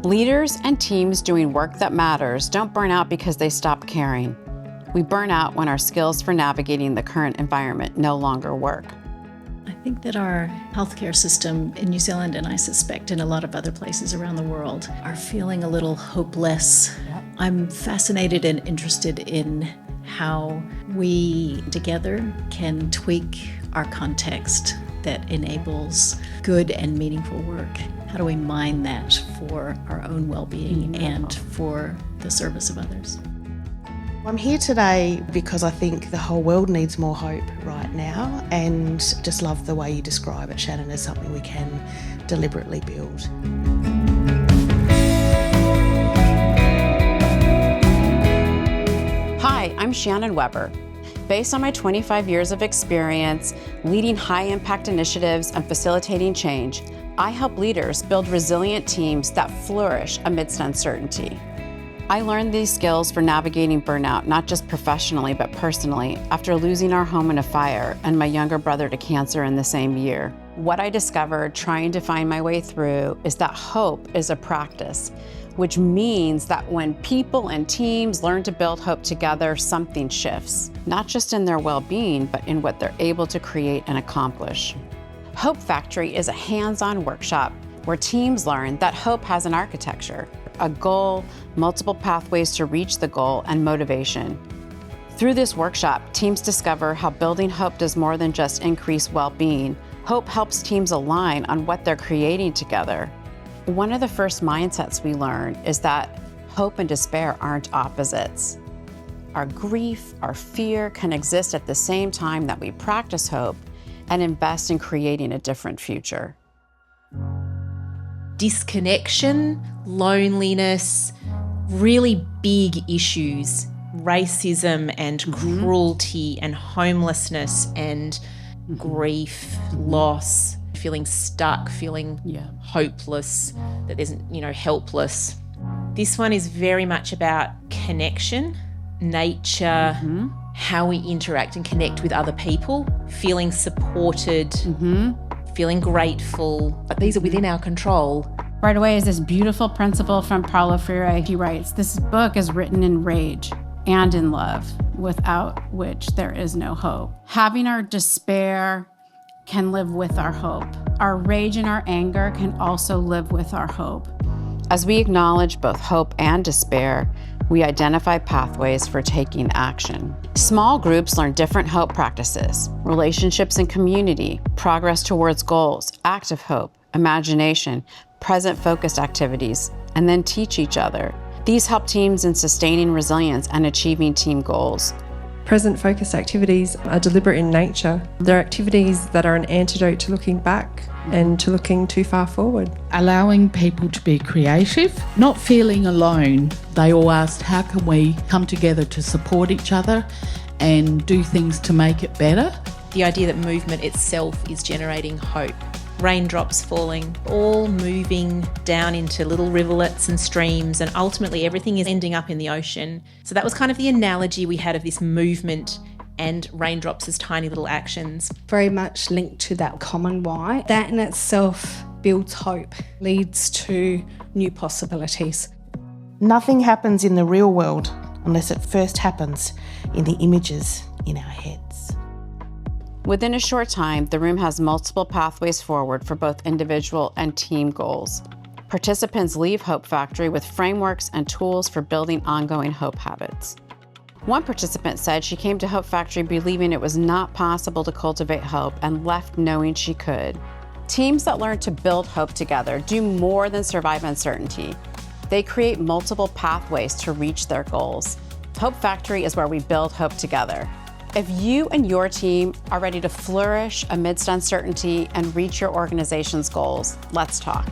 Leaders and teams doing work that matters don't burn out because they stop caring. We burn out when our skills for navigating the current environment no longer work. I think that our healthcare system in New Zealand, and I suspect in a lot of other places around the world, are feeling a little hopeless. Yep. I'm fascinated and interested in how we together can tweak our context that enables good and meaningful work. How do we mine that for our own well-being and for the service of others? I'm here today because I think the whole world needs more hope right now, and just love the way you describe it, Shannon, as something we can deliberately build. Hi, I'm Shannon Weber. Based on my 25 years of experience leading high-impact initiatives and facilitating change, I help leaders build resilient teams that flourish amidst uncertainty. I learned these skills for navigating burnout, not just professionally, but personally, after losing our home in a fire and my younger brother to cancer in the same year. What I discovered trying to find my way through is that hope is a practice, which means that when people and teams learn to build hope together, something shifts, not just in their well-being, but in what they're able to create and accomplish. Hope Factory is a hands-on workshop where teams learn that hope has an architecture, a goal, multiple pathways to reach the goal, and motivation. Through this workshop, teams discover how building hope does more than just increase well-being. Hope helps teams align on what they're creating together. One of the first mindsets we learn is that hope and despair aren't opposites. Our grief, our fear can exist at the same time that we practice hope and invest in creating a different future. Disconnection, loneliness, really big issues, racism and cruelty and homelessness and grief, loss, feeling stuck, feeling hopeless, that there's, helpless. This one is very much about connection, nature, how we interact and connect with other people, feeling supported, feeling grateful. But these are within our control. Right away is this beautiful principle from Paulo Freire. He writes, "This book is written in rage and in love, without which there is no hope." Having our despair can live with our hope. Our rage and our anger can also live with our hope. As we acknowledge both hope and despair, we identify pathways for taking action. Small groups learn different hope practices, relationships and community, progress towards goals, active hope, imagination, present-focused activities, and then teach each other. These help teams in sustaining resilience and achieving team goals. Present-focused activities are deliberate in nature. They're activities that are an antidote to looking back and to looking too far forward. Allowing people to be creative, not feeling alone. They all asked, how can we come together to support each other and do things to make it better? The idea that movement itself is generating hope. Raindrops falling, all moving down into little rivulets and streams, and ultimately everything is ending up in the ocean. So that was kind of the analogy we had of this movement and raindrops as tiny little actions. Very much linked to that common why. That in itself builds hope, leads to new possibilities. Nothing happens in the real world unless it first happens in the images in our heads. Within a short time, the room has multiple pathways forward for both individual and team goals. Participants leave Hope Factory with frameworks and tools for building ongoing hope habits. One participant said she came to Hope Factory believing it was not possible to cultivate hope and left knowing she could. Teams that learn to build hope together do more than survive uncertainty. They create multiple pathways to reach their goals. Hope Factory is where we build hope together. If you and your team are ready to flourish amidst uncertainty and reach your organization's goals, let's talk.